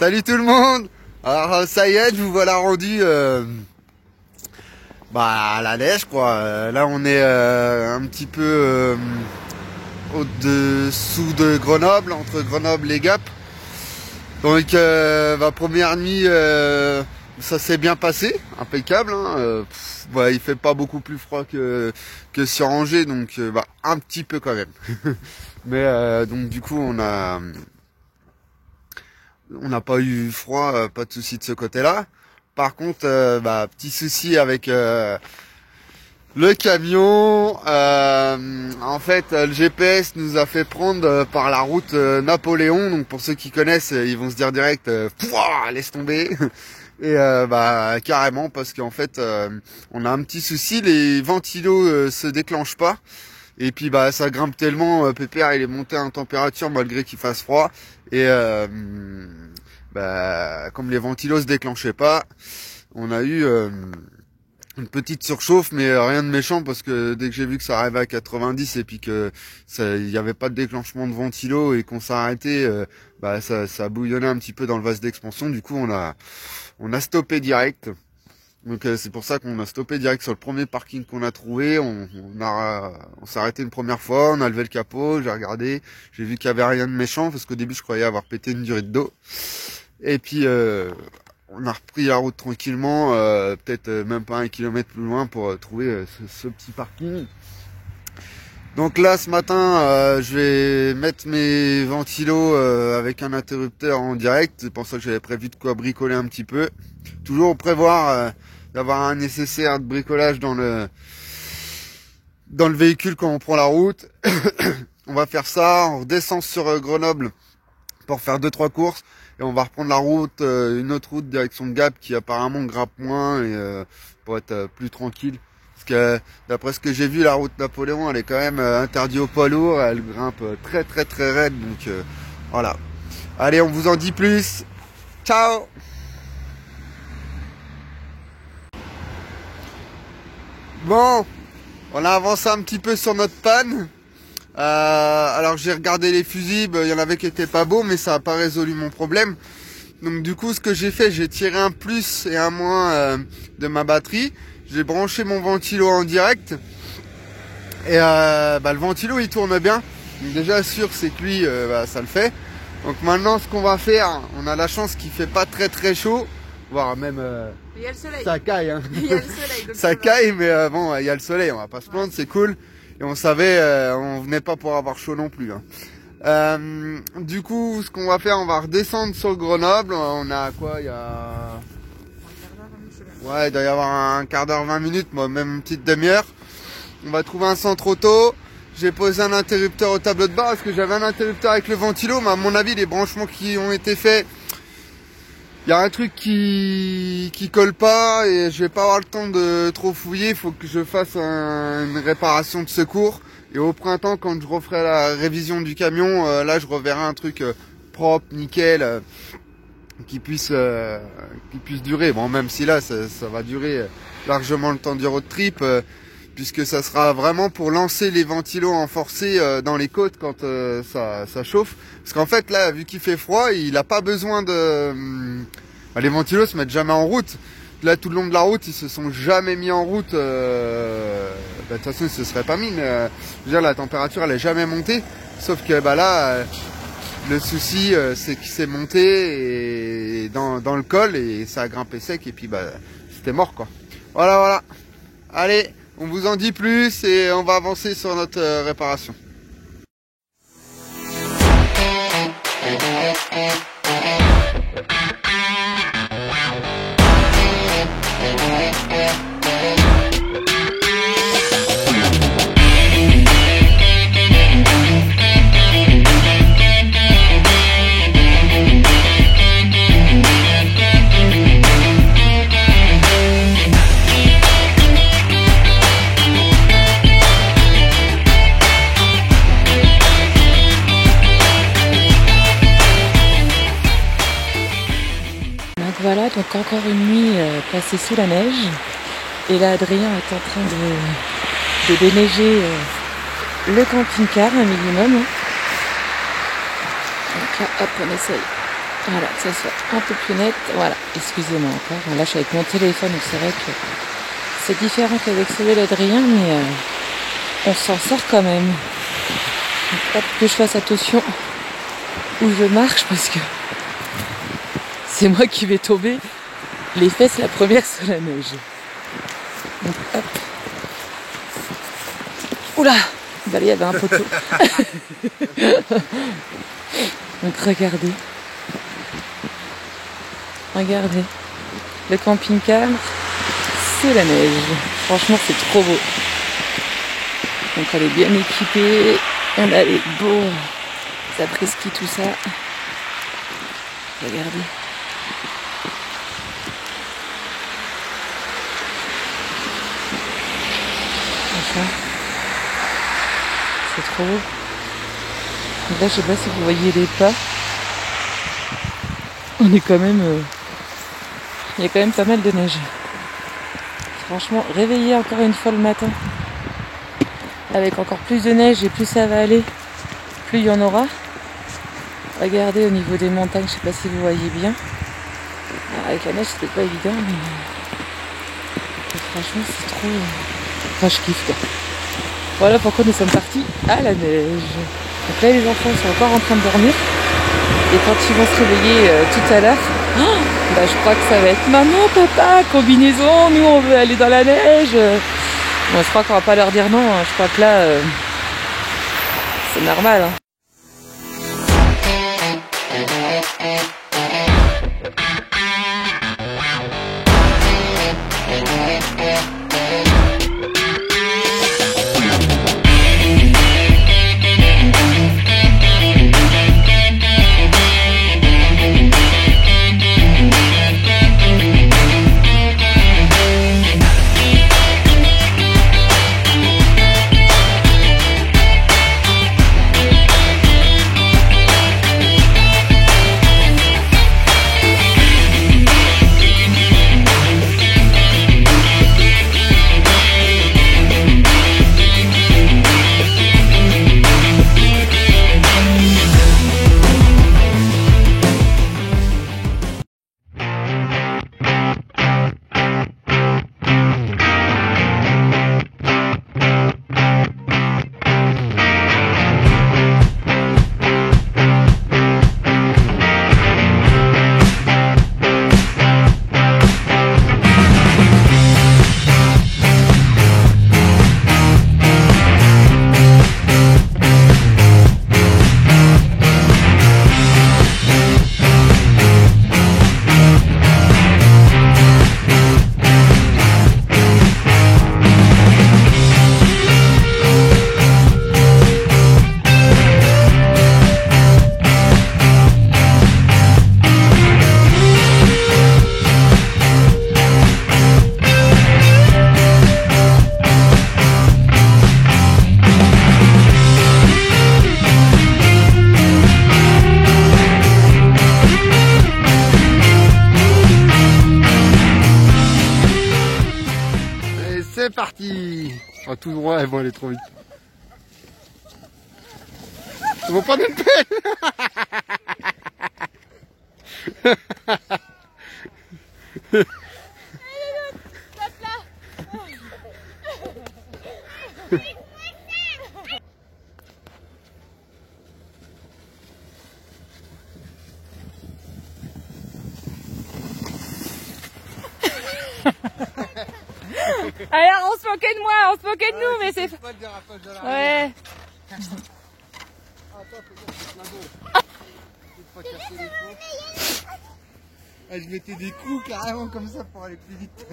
Salut tout le monde. Alors ça y est, je vous voilà rendu à la neige quoi. Là on est un petit peu au-dessous de Grenoble, entre Grenoble et Gap. Donc première nuit ça s'est bien passé, impeccable. Hein. Il fait pas beaucoup plus froid que sur Angers, donc un petit peu quand même. Mais donc du coup on n'a pas eu froid, pas de souci de ce côté-là. Par contre, petit souci avec le camion. En fait, le GPS nous a fait prendre par la route Napoléon. Donc pour ceux qui connaissent, ils vont se dire direct, pouah, laisse tomber. Et carrément, parce qu'en fait, on a un petit souci, les ventilos se déclenchent pas. Et puis ça grimpe tellement, Pépère il est monté en température malgré qu'il fasse froid. Et comme les ventilos se déclenchaient pas, on a eu une petite surchauffe, mais rien de méchant, parce que dès que j'ai vu que ça arrivait à 90 et puis que il n'y avait pas de déclenchement de ventilo et qu'on s'est arrêté, ça bouillonnait un petit peu dans le vase d'expansion. Du coup on a stoppé direct. Donc c'est pour ça qu'on a stoppé direct sur le premier parking qu'on a trouvé. On s'est arrêté une première fois, on a levé le capot, j'ai regardé, j'ai vu qu'il y avait rien de méchant, parce qu'au début je croyais avoir pété une durée d'eau. Et puis on a repris la route tranquillement, peut-être même pas 1 kilomètre plus loin pour trouver ce petit parking. Donc là ce matin je vais mettre mes ventilos avec un interrupteur en direct. C'est pour ça que j'avais prévu de quoi bricoler un petit peu. Toujours prévoir d'avoir un nécessaire de bricolage dans le véhicule quand on prend la route. On va faire ça, on redescend sur Grenoble pour faire 2-3 courses et on va reprendre la route, une autre route direction de Gap qui apparemment grappe moins et pour être plus tranquille. Parce que d'après ce que j'ai vu, la route Napoléon elle est quand même interdite aux poids lourds, elle grimpe très très très raide, donc voilà. Allez, on vous en dit plus. Ciao. Bon, on a avancé un petit peu sur notre panne. Alors j'ai regardé les fusibles, il y en avait qui étaient pas beaux, mais ça n'a pas résolu mon problème. Donc du coup ce que j'ai fait, j'ai tiré un plus et un moins de ma batterie. J'ai branché mon ventilo en direct. Et le ventilo il tourne bien. Donc déjà sûr c'est que lui ça le fait. Donc maintenant ce qu'on va faire, on a la chance qu'il fait pas très très chaud. Voire même il y a le soleil. Ça caille hein. Il y a le soleil, donc ça caille, mais bon il y a le soleil, on va pas se plaindre, c'est cool. Et on savait, on venait pas pour avoir chaud non plus. Hein. Du coup, ce qu'on va faire, on va redescendre sur Grenoble. On a quoi, il y a... Ouais, il doit y avoir un quart d'heure, 20 minutes, moi, même une petite demi-heure. On va trouver un centre auto. J'ai posé un interrupteur au tableau de bord, parce que j'avais un interrupteur avec le ventilo, mais à mon avis, les branchements qui ont été faits, il y a un truc qui colle pas et je vais pas avoir le temps de trop fouiller. Il faut que je fasse une réparation de secours. Et au printemps, quand je referai la révision du camion, là je reverrai un truc propre, nickel, qui puisse durer. Bon, même si là ça va durer largement le temps du road trip, puisque ça sera vraiment pour lancer les ventilos en forcé dans les côtes quand ça chauffe. Parce qu'en fait là, vu qu'il fait froid, il a pas besoin de... les ventilos se mettent jamais en route. Là tout le long de la route, ils se sont jamais mis en route. De toute façon ils se seraient pas mis, mais déjà la température elle est jamais montée. Sauf que là, le souci c'est qu'il s'est monté et dans le col et ça a grimpé sec et puis c'était mort quoi. Voilà. Allez, on vous en dit plus et on va avancer sur notre réparation. Voilà, donc encore une nuit passée sous la neige. Et là, Adrien est en train de déneiger le camping-car un minimum. Donc là, hop, on essaye Voilà, que ça soit un peu plus net. Voilà, excusez-moi encore. Là, je suis avec mon téléphone, donc c'est vrai que c'est différent qu'avec celui d'Adrien, mais on s'en sort quand même. Donc, hop, que je fasse attention où je marche parce que c'est moi qui vais tomber les fesses la première sur la neige. Donc, hop. Oula! Bah, il y avait un poteau. Donc regardez. Regardez. Le camping-car sous la neige. Franchement, c'est trop beau. Donc on est bien équipé. On a les beaux après-ski, tout ça. Regardez. Franchement, c'est trop beau. Donc là, je sais pas si vous voyez les pas. On est quand même... il y a quand même pas mal de neige. Franchement, réveiller encore une fois le matin, avec encore plus de neige et plus ça va aller, plus il y en aura. Regardez au niveau des montagnes, je sais pas si vous voyez bien. Alors, avec la neige, c'était pas évident, mais franchement, c'est trop... Enfin, je kiffe quoi. Voilà pourquoi nous sommes partis à la neige. Donc là, les enfants sont encore en train de dormir. Et quand ils vont se réveiller tout à l'heure, bah, je crois que ça va être maman, papa, combinaison, nous on veut aller dans la neige. Bon, je crois qu'on va pas leur dire non, hein. Je crois que là, c'est normal. Hein. C'est parti. Oh, tout droit, elles vont aller trop vite. Ils vont prendre une pelle. Alors on se moquait de moi, on se moquait de nous, mais c'est... Pas le dérapage de la ouais. Je mettais des coups carrément comme ça pour aller plus vite.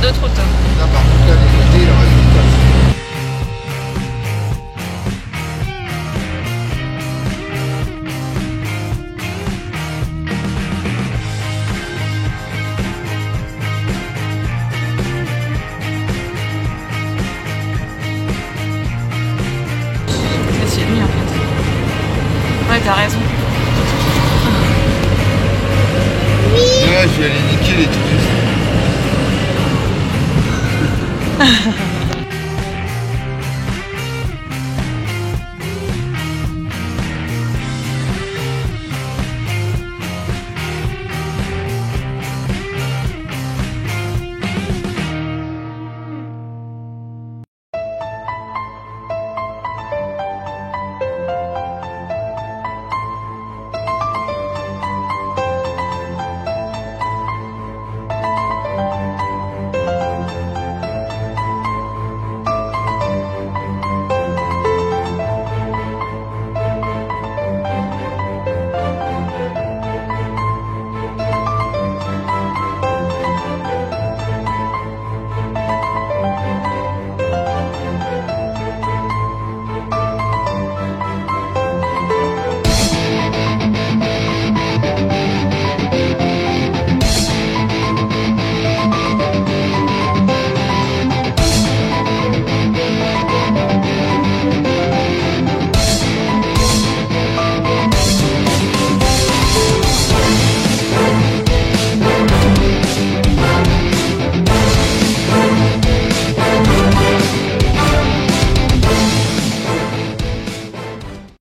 pas d'autre route. Là, par contre, là, les côtés, il aurait dû passer. C'est lui en fait. Ouais, t'as raison. Ouais, je vais aller niquer les trucs.